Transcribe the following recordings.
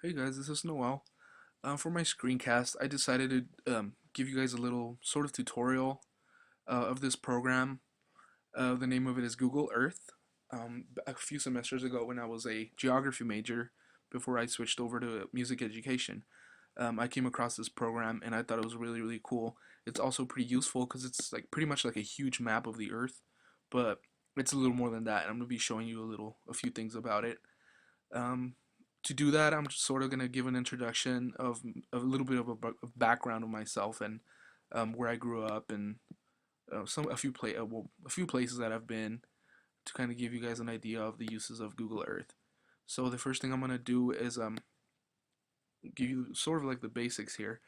Hey guys, this is Noel. For my screencast, I decided to give you guys a little sort of tutorial of this program. The name of it is Google Earth. A few semesters ago, when I was a geography major, before I switched over to music education, I came across this program and I thought it was really, really cool. It's also pretty useful because it's like pretty much like a huge map of the Earth, but it's a little more than that. And I'm going to be showing you a few things about it. Um, to do that, I'm just sort of going to give an introduction of a little bit of a background of myself and where I grew up and a few places that I've been to kind of give you guys an idea of the uses of Google Earth. So the first thing I'm going to do is give you sort of like the basics here.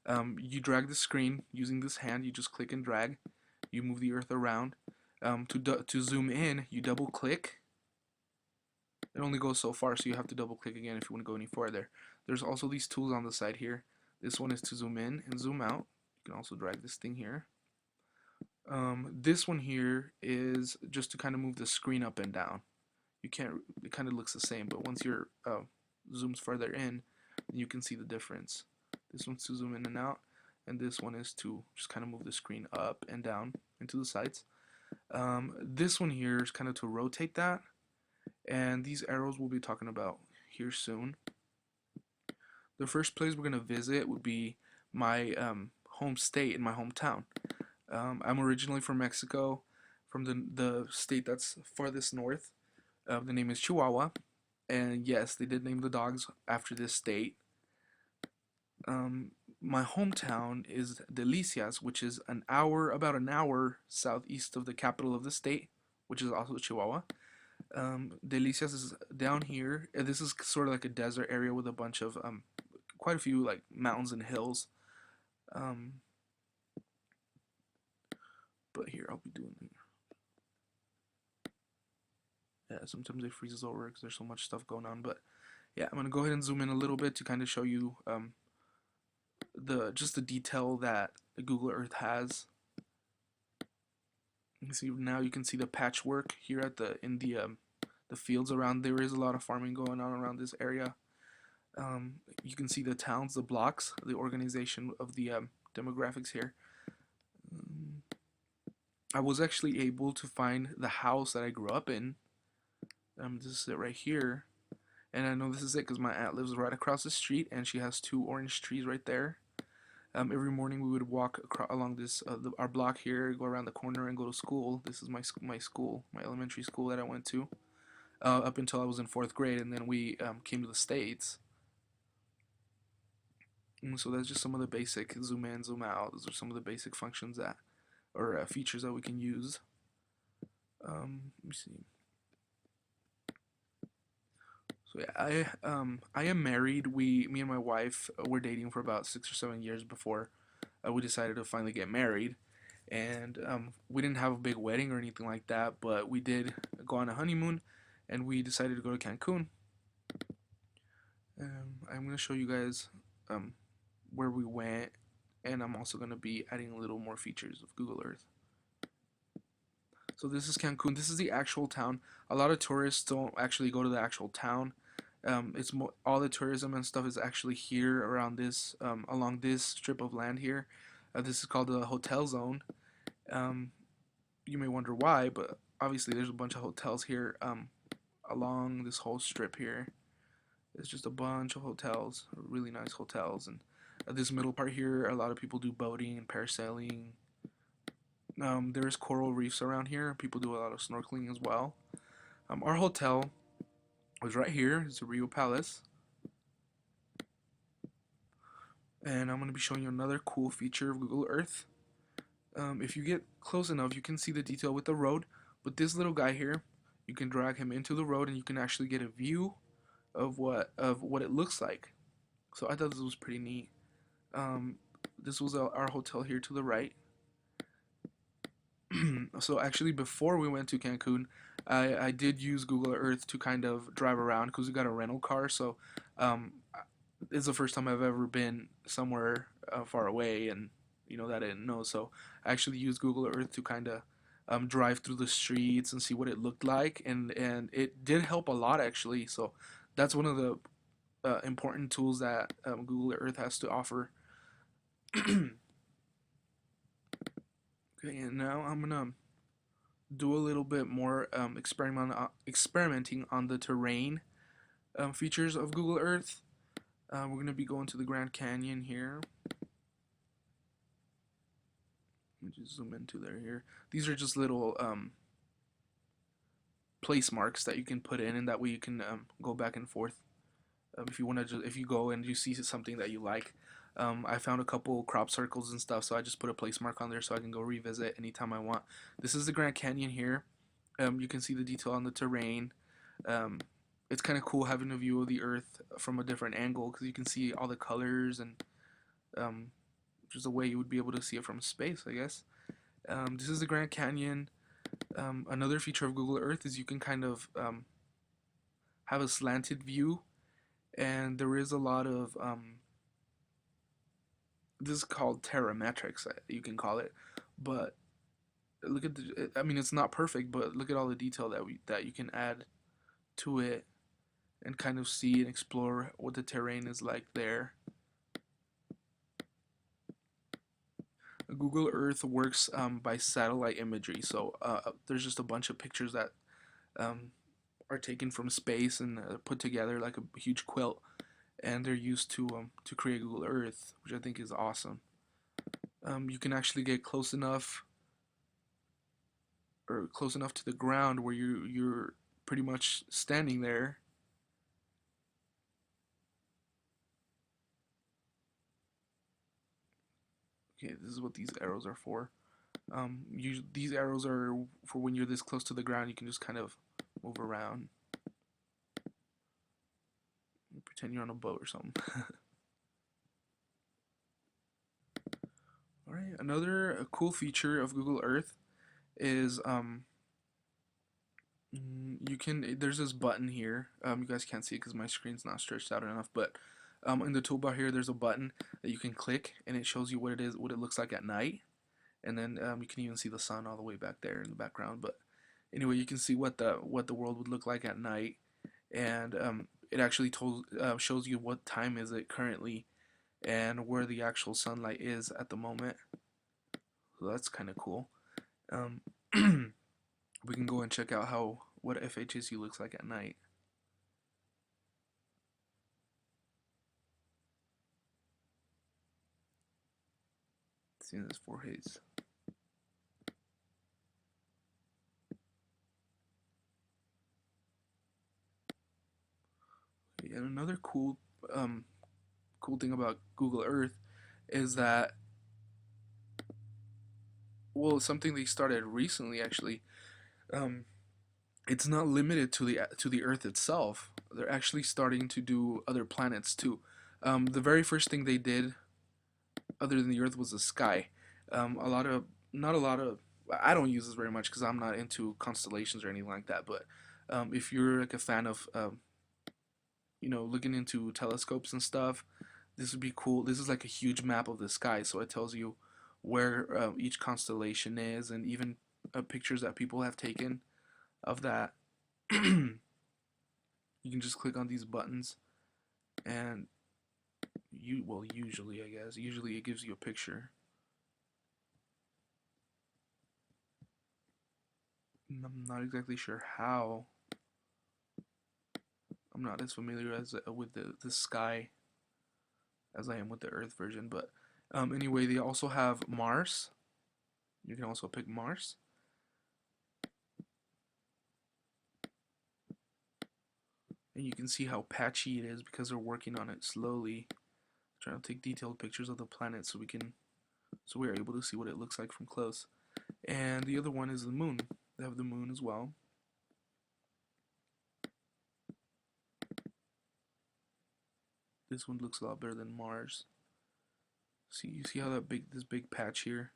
You drag the screen using this hand. You just click and drag. You move the Earth around. To zoom in, you double click. It only goes so far, so you have to double click again if you want to go any farther. There's also these tools on the side here. This one is to zoom in and zoom out. You can also drag this thing here. This one here is just to kind of move the screen up and down. You can't, it kind of looks the same, but once your zooms further in, you can see the difference. This one's to zoom in and out, and this one is to just kind of move the screen up and down into the sides. This one here is kind of to rotate that, and these arrows we'll be talking about here soon. The first place we're going to visit would be my home state in my hometown. I'm originally from Mexico, from the state that's farthest north. The name is Chihuahua, and yes, they did name the dogs after this state. My hometown is Delicias, which is about an hour southeast of the capital of the state, which is also Chihuahua. Delicias is down here. This is sort of like a desert area with a bunch of quite a few like mountains and hills. Um, but here I'll be doing. Yeah, sometimes it freezes over because there's so much stuff going on. But yeah, I'm gonna go ahead and zoom in a little bit to kind of show you the detail that the Google Earth has. You can see now you can see the patchwork here at the fields around. There is a lot of farming going on around this area. You can see the towns, the blocks, the organization of the demographics here. Um, I was actually able to find the house that I grew up in. This is it right here. And I know this is it because my aunt lives right across the street and she has two orange trees right there. Every morning we would walk along our block here, go around the corner and go to school. This is my school, my elementary school that I went to up until I was in fourth grade, and then we came to the States. And so that's just some of the basic zoom in, zoom out. Those are some of the basic functions that or features that we can use. Let me see. So yeah, I am married. Me and my wife were dating for about 6 or 7 years before we decided to finally get married, and we didn't have a big wedding or anything like that, but we did go on a honeymoon, and we decided to go to Cancun. I'm gonna show you guys where we went, and I'm also gonna be adding a little more features of Google Earth. So this is Cancun. This is the actual town. A lot of tourists don't actually go to the actual town. All the tourism and stuff is actually here around this along this strip of land here. This is called the hotel zone. Um, you may wonder why, but obviously there's a bunch of hotels here along this whole strip here. It's just a bunch of hotels, really nice hotels, and this middle part here, a lot of people do boating and parasailing. There's coral reefs around here. People do a lot of snorkeling as well. Our hotel was right here. It's the Rio Palace. And I'm going to be showing you another cool feature of Google Earth. If you get close enough, you can see the detail with the road. But this little guy here, you can drag him into the road and you can actually get a view of what it looks like. So I thought this was pretty neat. This was our hotel here to the right. So actually before we went to Cancun, I did use Google Earth to kind of drive around because we got a rental car. So um, it's the first time I've ever been somewhere far away and that I didn't know. So I actually used Google Earth to kind of drive through the streets and see what it looked like, and it did help a lot actually. So that's one of the important tools that Google Earth has to offer. Okay, and now I'm gonna do a little bit more experimenting on the terrain features of Google Earth. We're gonna be going to the Grand Canyon here. Let me just zoom into there here. These are just little place marks that you can put in, and that way you can go back and forth. If you want to, if you go and you see something that you like, I found a couple crop circles and stuff, so I just put a place mark on there so I can go revisit anytime I want. This is the Grand Canyon here. You can see the detail on the terrain. Um, it's kind of cool having a view of the Earth from a different angle because you can see all the colors and just a way you would be able to see it from space, I guess. This is the Grand Canyon. Another feature of Google Earth is you can kind of have a slanted view, and there is a lot of this is called terrametrics, you can call it, but look at the, I mean, it's not perfect, but look at all the detail that you can add to it and kind of see and explore what the terrain is like there. Google Earth works by satellite imagery, so there's just a bunch of pictures that um, are taken from space and put together like a huge quilt, and they're used to create Google Earth, which I think is awesome. You can actually get close enough to the ground where you're pretty much standing there. Okay, this is what these arrows are for. These arrows are for when you're this close to the ground. You can just kind of move around, pretend you're on a boat or something. All right, another cool feature of Google Earth is you can, there's this button here. You guys can't see it because my screen's not stretched out enough, but in the toolbar here, there's a button that you can click, and it shows you what it is, what it looks like at night, and then you can even see the sun all the way back there in the background. But anyway, you can see what the world would look like at night, and it actually shows you what time is it currently, and where the actual sunlight is at the moment. So that's kind of cool. Um, we can go and check out what FHSU looks like at night. Seeing this foreheads. And another cool thing about Google Earth is that, well, something they started recently actually. Um, it's not limited to the Earth itself. They're actually starting to do other planets too. The very first thing they did, other than the Earth, was the sky. A lot of Not a lot of, I don't use this very much because I'm not into constellations or anything like that. But if you're like a fan of looking into telescopes and stuff, this would be cool. This is like a huge map of the sky, so it tells you where each constellation is, and even pictures that people have taken of that. You can just click on these buttons, and usually, I guess, usually it gives you a picture. I'm not exactly sure how. I'm not as familiar with the sky as I am with the Earth version, but anyway, they also have Mars. You can also pick Mars. And you can see how patchy it is because they're working on it slowly, trying to take detailed pictures of the planet so we're able to see what it looks like from close. And the other one is the moon. They have the moon as well. This one looks a lot better than Mars. You see how this big patch here?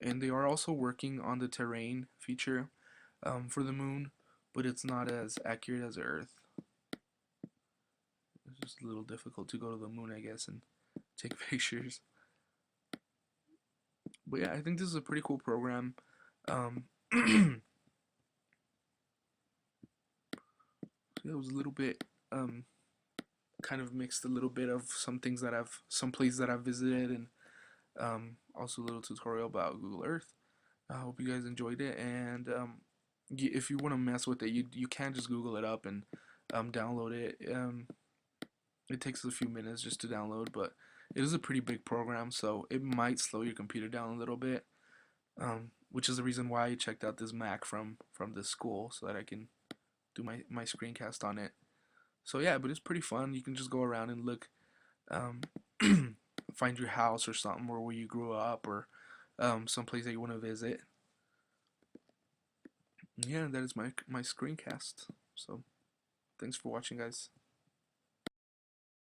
And they are also working on the terrain feature for the moon, but it's not as accurate as Earth. It's just a little difficult to go to the moon, I guess, and take pictures. But yeah, I think this is a pretty cool program. So it was a little bit kind of mixed a little bit of some places that I've visited, and also a little tutorial about Google Earth. I hope you guys enjoyed it, and if you want to mess with it, you can just Google it up and download it. It takes a few minutes just to download, but it is a pretty big program, so it might slow your computer down a little bit. Which is the reason why I checked out this Mac from this school so that I can do my screencast on it. So yeah, but it's pretty fun. You can just go around and look, um, find your house or something, or where you grew up, or some place that you want to visit. Yeah, that is my screencast. So thanks for watching, guys.